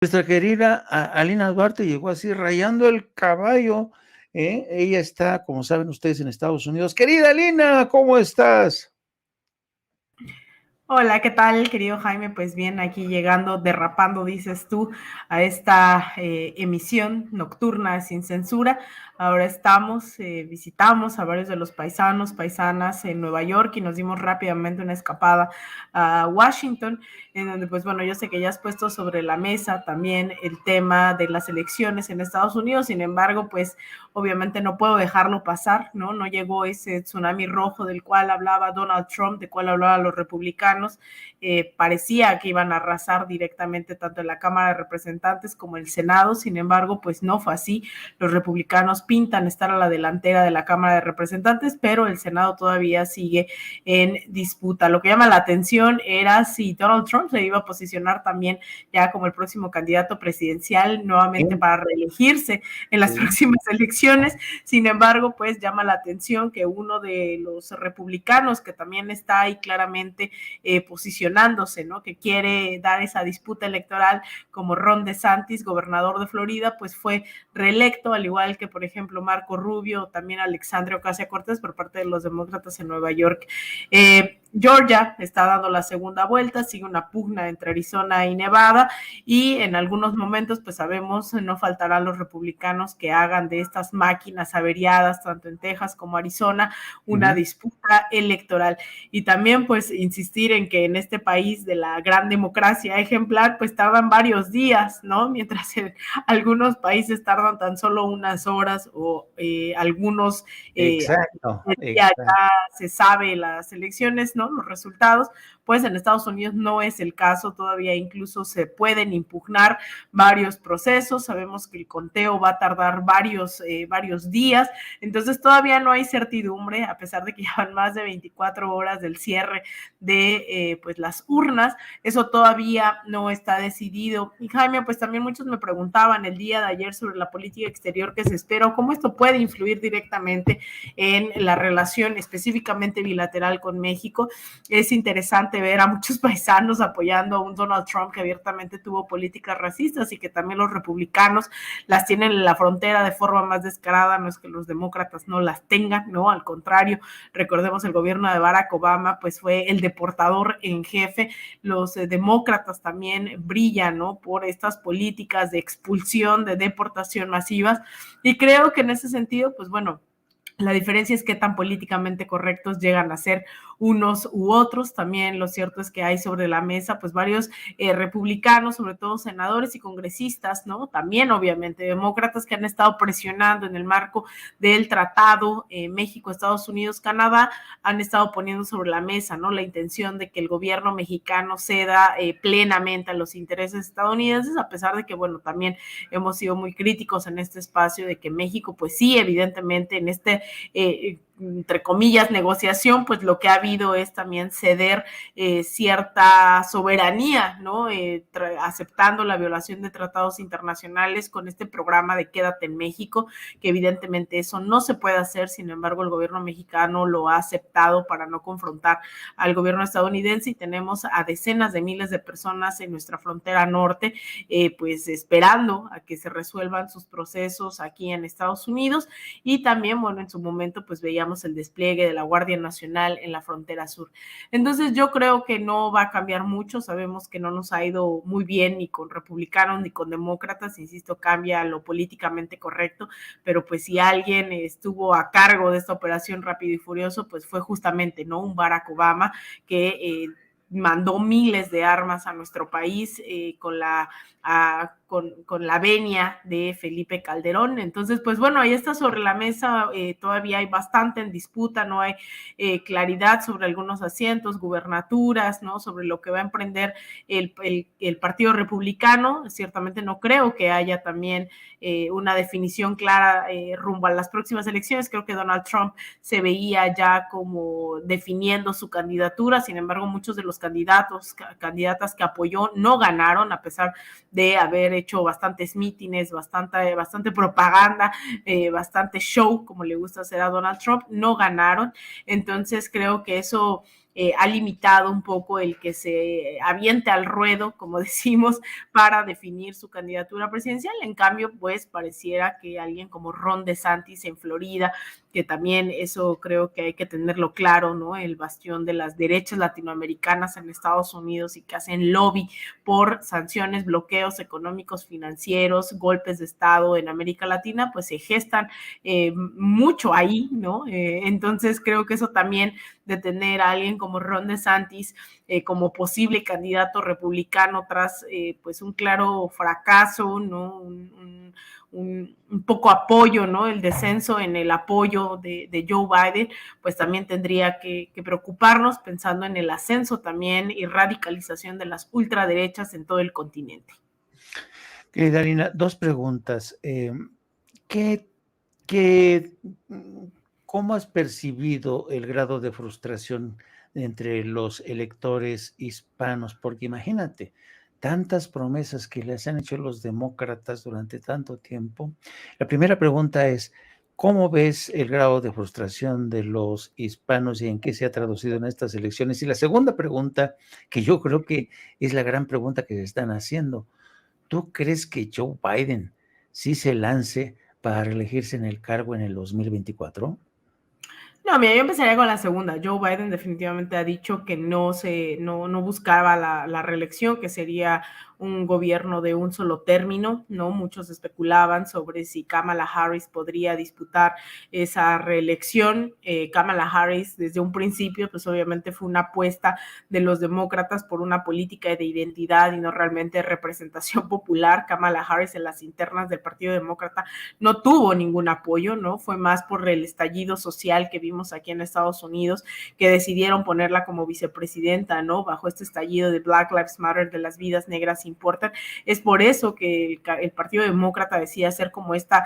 Nuestra querida Alina Duarte llegó así rayando el caballo. Ella está, como saben ustedes, en Estados Unidos. Querida Alina, ¿cómo estás? Hola, ¿qué tal, querido Jaime? Pues bien, aquí llegando, derrapando, dices tú, a esta emisión nocturna sin censura. Ahora visitamos a varios de los paisanas en Nueva York y nos dimos rápidamente una escapada a Washington, en donde, pues bueno, yo sé que ya has puesto sobre la mesa también el tema de las elecciones en Estados Unidos. Sin embargo, pues obviamente no puedo dejarlo pasar, ¿no? No llegó ese tsunami rojo del cual hablaba Donald Trump, del cual hablaban los republicanos. Parecía que iban a arrasar directamente tanto en la Cámara de Representantes como en el Senado. Sin embargo, pues no fue así. Los republicanos pintan estar a la delantera de la Cámara de Representantes, pero el Senado todavía sigue en disputa. Lo que llama la atención era si Donald Trump se iba a posicionar también ya como el próximo candidato presidencial nuevamente para reelegirse en las próximas elecciones. Sin embargo, pues llama la atención que uno de los republicanos que también está ahí claramente posicionándose, ¿no? Que quiere dar esa disputa electoral, como Ron DeSantis, gobernador de Florida, pues fue reelecto, al igual que, por ejemplo, Marco Rubio, también Alexandria Ocasio-Cortez por parte de los demócratas en Nueva York. Georgia está dando la segunda vuelta, sigue una pugna entre Arizona y Nevada, y en algunos momentos, pues sabemos, no faltarán los republicanos que hagan de estas máquinas averiadas, tanto en Texas como Arizona, una disputa electoral. Y también, pues, insistir en que en este país de la gran democracia ejemplar, pues tardan varios días, ¿no? Mientras en algunos países tardan tan solo unas horas o algunos Exacto, ya exacto. se sabe las elecciones, ¿no? Los resultados. Pues en Estados Unidos no es el caso, todavía incluso se pueden impugnar varios procesos, sabemos que el conteo va a tardar varios días, entonces todavía no hay certidumbre, a pesar de que llevan más de 24 horas del cierre de pues las urnas, eso todavía no está decidido. Y Jaime, pues también muchos me preguntaban el día de ayer sobre la política exterior que se espera, o cómo esto puede influir directamente en la relación específicamente bilateral con México. Es interesante ver a muchos paisanos apoyando a un Donald Trump que abiertamente tuvo políticas racistas y que también los republicanos las tienen en la frontera de forma más descarada. No es que los demócratas no las tengan, no, al contrario, recordemos el gobierno de Barack Obama pues fue el deportador en jefe. Los demócratas también brillan, ¿no? Por estas políticas de expulsión, de deportación masivas, y creo que en ese sentido, pues bueno, la diferencia es qué tan políticamente correctos llegan a ser unos u otros. También lo cierto es que hay sobre la mesa pues varios republicanos, sobre todo senadores y congresistas, ¿no? También obviamente demócratas que han estado presionando en el marco del tratado México, Estados Unidos, Canadá, han estado poniendo sobre la mesa, ¿no? La intención de que el gobierno mexicano ceda plenamente a los intereses estadounidenses, a pesar de que, bueno, también hemos sido muy críticos en este espacio de que México, pues sí, evidentemente en este entre comillas, negociación, pues lo que ha habido es también ceder cierta soberanía, ¿no? Aceptando la violación de tratados internacionales con este programa de Quédate en México, que evidentemente eso no se puede hacer. Sin embargo, el gobierno mexicano lo ha aceptado para no confrontar al gobierno estadounidense, y tenemos a decenas de miles de personas en nuestra frontera norte, pues esperando a que se resuelvan sus procesos aquí en Estados Unidos. Y también, bueno, en su momento pues veíamos el despliegue de la Guardia Nacional en la frontera sur. Entonces yo creo que no va a cambiar mucho, sabemos que no nos ha ido muy bien ni con republicanos ni con demócratas, insisto, cambia lo políticamente correcto, pero pues si alguien estuvo a cargo de esta operación Rápido y Furioso, pues fue justamente, ¿no? Un Barack Obama que mandó miles de armas a nuestro país con la venia de Felipe Calderón. Entonces, pues bueno, ahí está sobre la mesa, todavía hay bastante en disputa, no hay claridad sobre algunos asientos, gubernaturas, ¿no? Sobre lo que va a emprender el Partido Republicano. Ciertamente no creo que haya también una definición clara rumbo a las próximas elecciones. Creo que Donald Trump se veía ya como definiendo su candidatura. Sin embargo, muchos de los candidatas que apoyó no ganaron, a pesar de haber hecho bastantes mítines, bastante propaganda, bastante show, como le gusta hacer a Donald Trump, no ganaron. Entonces creo que eso ha limitado un poco el que se aviente al ruedo, como decimos, para definir su candidatura presidencial. En cambio, pues pareciera que alguien como Ron DeSantis en Florida, que también eso creo que hay que tenerlo claro, ¿no? El bastión de las derechas latinoamericanas en Estados Unidos y que hacen lobby por sanciones, bloqueos económicos, financieros, golpes de Estado en América Latina, pues se gestan mucho ahí, ¿no? Entonces creo que eso también de tener a alguien como Ron DeSantis como posible candidato republicano tras pues un claro fracaso, ¿no? Un poco apoyo, ¿no? El descenso en el apoyo de Joe Biden, pues también tendría que preocuparnos pensando en el ascenso también y radicalización de las ultraderechas en todo el continente. Querida Lina, dos preguntas. ¿Qué, qué, ¿Cómo has percibido el grado de frustración entre los electores hispanos? Porque imagínate, tantas promesas que les han hecho los demócratas durante tanto tiempo. La primera pregunta es, ¿cómo ves el grado de frustración de los hispanos y en qué se ha traducido en estas elecciones? Y la segunda pregunta, que yo creo que es la gran pregunta que se están haciendo, ¿tú crees que Joe Biden sí se lance para reelegirse en el cargo en el 2024? No, mira, yo empezaría con la segunda. Joe Biden definitivamente ha dicho que no buscaba la reelección, que sería un gobierno de un solo término, ¿no? Muchos especulaban sobre si Kamala Harris podría disputar esa reelección. Kamala Harris, desde un principio, pues obviamente fue una apuesta de los demócratas por una política de identidad y no realmente representación popular. Kamala Harris en las internas del Partido Demócrata no tuvo ningún apoyo, ¿no? Fue más por el estallido social que vimos aquí en Estados Unidos, que decidieron ponerla como vicepresidenta, ¿no? Bajo este estallido de Black Lives Matter, de las vidas negras importan. Es por eso que el Partido Demócrata decía hacer como esta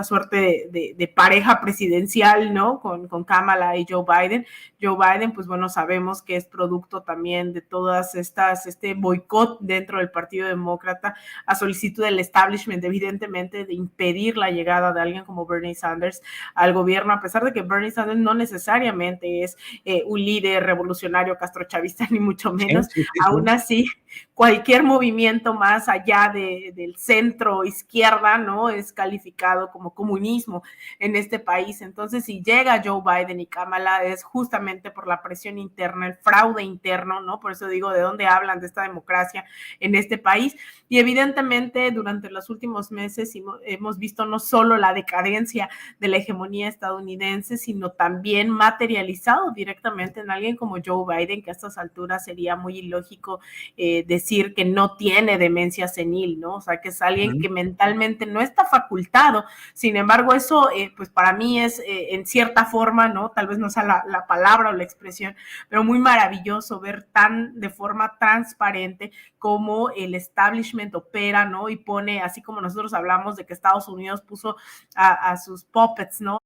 suerte de pareja presidencial, ¿no? Con Kamala y Joe Biden. Joe Biden, pues bueno, sabemos que es producto también de todas este boicot dentro del Partido Demócrata a solicitud del establishment, evidentemente, de impedir la llegada de alguien como Bernie Sanders al gobierno, a pesar de que Bernie Sanders no necesariamente es un líder revolucionario castrochavista, ni mucho menos. Sí. Aún así, cualquier movimiento más allá del centro izquierda, ¿no? Es calificado como comunismo en este país. Entonces, si llega Joe Biden y Kamala, es justamente por la presión interna, el fraude interno, ¿no? Por eso digo, ¿de dónde hablan de esta democracia en este país? Y evidentemente, durante los últimos meses hemos visto no solo la decadencia de la hegemonía estadounidense, sino también materializado directamente en alguien como Joe Biden, que a estas alturas sería muy ilógico decir que no tiene demencia senil, ¿no? O sea, que es alguien que mentalmente no está facultado. Sin embargo, eso, pues para mí es en cierta forma, ¿no? Tal vez no sea la palabra o la expresión, pero muy maravilloso ver de forma transparente cómo el establishment opera, ¿no? Y pone, así como nosotros hablamos de que Estados Unidos puso a sus puppets, ¿no?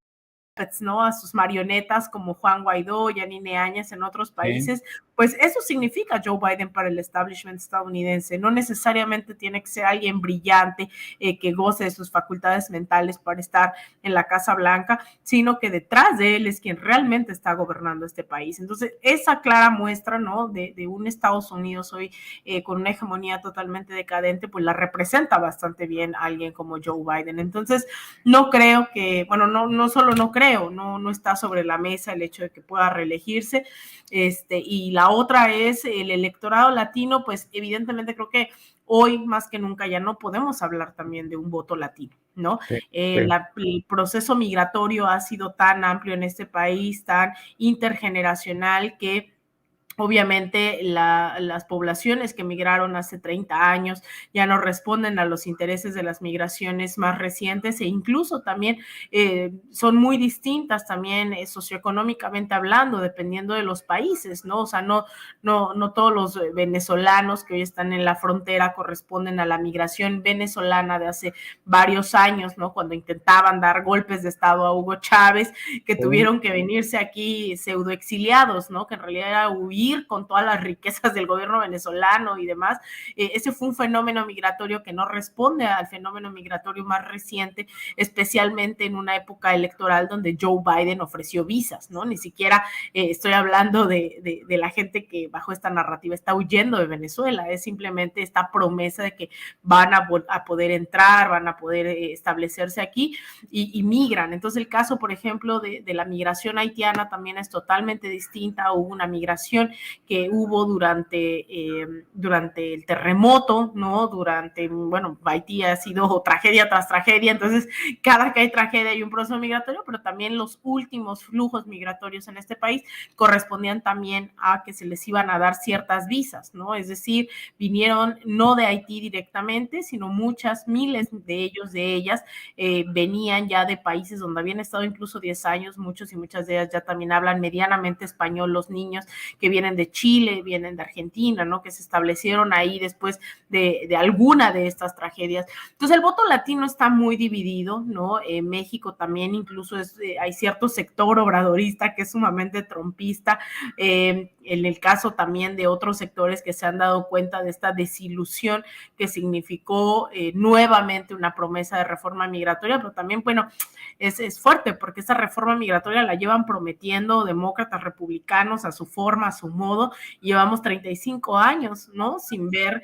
A sus marionetas como Juan Guaidó, Yanine Áñez en otros países, pues eso significa Joe Biden para el establishment estadounidense. No necesariamente tiene que ser alguien brillante que goce de sus facultades mentales para estar en la Casa Blanca, sino que detrás de él es quien realmente está gobernando este país. Entonces, esa clara muestra, ¿no? de un Estados Unidos hoy con una hegemonía totalmente decadente, pues la representa bastante bien alguien como Joe Biden. Entonces, no creo que, bueno, no solo no creo, no está sobre la mesa el hecho de que pueda reelegirse. Y la otra es el electorado latino, pues evidentemente creo que hoy más que nunca ya no podemos hablar también de un voto latino, ¿no? Sí. El proceso migratorio ha sido tan amplio en este país, tan intergeneracional, que obviamente las poblaciones que migraron hace 30 años ya no responden a los intereses de las migraciones más recientes e incluso también son muy distintas también socioeconómicamente hablando, dependiendo de los países, ¿no? O sea, no todos los venezolanos que hoy están en la frontera corresponden a la migración venezolana de hace varios años, ¿no? Cuando intentaban dar golpes de Estado a Hugo Chávez, que tuvieron que venirse aquí pseudoexiliados, ¿no? Que en realidad era huir convivir con todas las riquezas del gobierno venezolano y demás. Ese fue un fenómeno migratorio que no responde al fenómeno migratorio más reciente, especialmente en una época electoral donde Joe Biden ofreció visas, ¿no? Ni siquiera estoy hablando de la gente que bajo esta narrativa está huyendo de Venezuela, es simplemente esta promesa de que van a poder entrar, van a poder establecerse aquí y migran. Entonces el caso, por ejemplo, de la migración haitiana también es totalmente distinta. Hubo una migración que hubo durante el terremoto, ¿no? Bueno, Haití ha sido tragedia tras tragedia, entonces cada que hay tragedia hay un proceso migratorio, pero también los últimos flujos migratorios en este país correspondían también a que se les iban a dar ciertas visas, ¿no? Es decir, vinieron no de Haití directamente, sino muchas, miles de ellos, de ellas, venían ya de países donde habían estado incluso 10 años, muchos y muchas de ellas ya también hablan medianamente español, los niños que vienen de Chile, vienen de Argentina, ¿no? Que se establecieron ahí después de alguna de estas tragedias. Entonces el voto latino está muy dividido, ¿no? México también incluso hay cierto sector obradorista que es sumamente trompista, en el caso también de otros sectores que se han dado cuenta de esta desilusión que significó nuevamente una promesa de reforma migratoria, pero también, bueno, es fuerte porque esa reforma migratoria la llevan prometiendo demócratas, republicanos, a su forma, a su modo, y llevamos 35 años, ¿no? Sin ver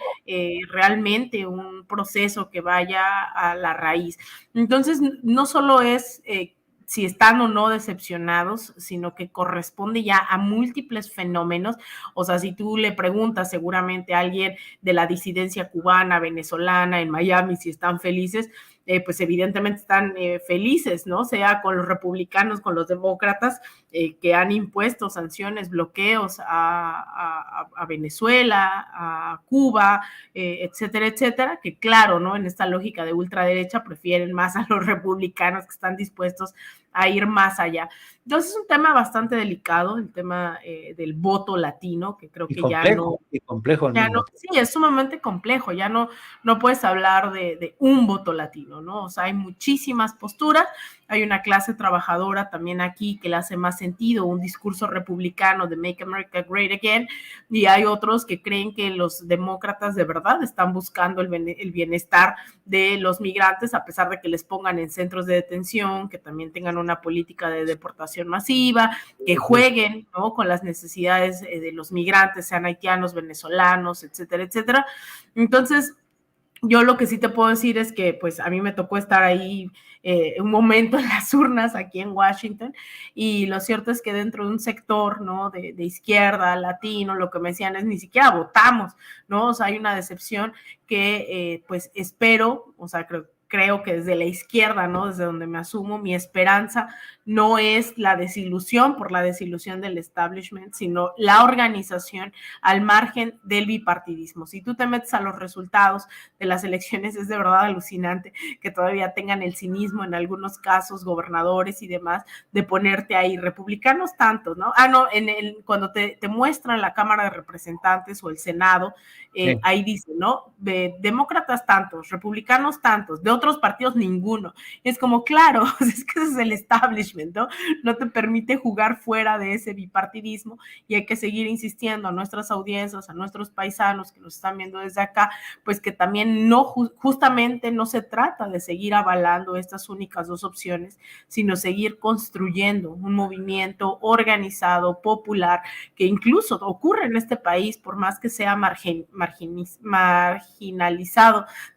realmente un proceso que vaya a la raíz. Entonces, no solo es si están o no decepcionados, sino que corresponde ya a múltiples fenómenos. O sea, si tú le preguntas seguramente a alguien de la disidencia cubana, venezolana, en Miami, si están felices, pues evidentemente están felices, ¿no? Sea con los republicanos, con los demócratas, que han impuesto sanciones, bloqueos a Venezuela, a Cuba, etcétera, etcétera, que claro, ¿no? En esta lógica de ultraderecha prefieren más a los republicanos que están dispuestos a ir más allá. Entonces es un tema bastante delicado, el tema del voto latino, que creo Y que ya no... y complejo al mismo tiempo. Sí, es sumamente complejo, ya no puedes hablar de un voto latino, ¿no? O sea, hay muchísimas posturas, hay una clase trabajadora también aquí que le hace más sentido un discurso republicano de Make America Great Again, y hay otros que creen que los demócratas de verdad están buscando el bienestar de los migrantes, a pesar de que les pongan en centros de detención, que también tengan una política de deportación masiva, que jueguen, ¿no? Con las necesidades de los migrantes, sean haitianos, venezolanos, etcétera, etcétera. Entonces, yo lo que sí te puedo decir es que pues a mí me tocó estar ahí un momento en las urnas aquí en Washington, y lo cierto es que dentro de un sector, ¿no? de izquierda, latino, lo que me decían es ni siquiera votamos, ¿no? O sea, hay una decepción que pues espero, o sea, creo que desde la izquierda, ¿no? Desde donde me asumo, mi esperanza no es la desilusión por la desilusión del establishment, sino la organización al margen del bipartidismo. Si tú te metes a los resultados de las elecciones, es de verdad alucinante que todavía tengan el cinismo en algunos casos, gobernadores y demás, de ponerte ahí republicanos tantos, ¿no? No, cuando te muestran la Cámara de Representantes o el Senado, Sí. ahí dice, ¿no? Demócratas tantos, republicanos tantos, de otros partidos ninguno. Y es como, claro, es que ese es el establishment, ¿no? No te permite jugar fuera de ese bipartidismo, y hay que seguir insistiendo a nuestras audiencias, a nuestros paisanos que nos están viendo desde acá, pues que también justamente no se trata de seguir avalando estas únicas dos opciones, sino seguir construyendo un movimiento organizado, popular, que incluso ocurre en este país, por más que sea marginalizado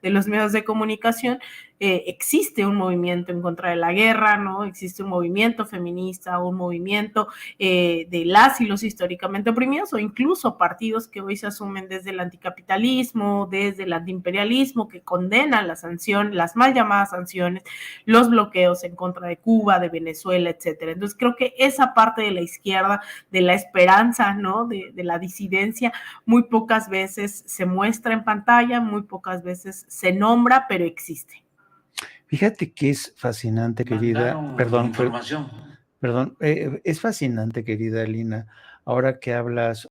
de los medios de comunicación. Existe un movimiento en contra de la guerra, ¿no? Existe un movimiento feminista, un movimiento de las y los históricamente oprimidos, o incluso partidos que hoy se asumen desde el anticapitalismo, desde el antiimperialismo, que condenan las mal llamadas sanciones, los bloqueos en contra de Cuba, de Venezuela, etcétera. Entonces creo que esa parte de la izquierda, de la esperanza, ¿no? De la disidencia, muy pocas veces se muestra en pantalla, muy pocas veces se nombra, pero existe. Fíjate que es fascinante, querida, perdón, información. perdón, es fascinante, querida Lina, ahora que hablas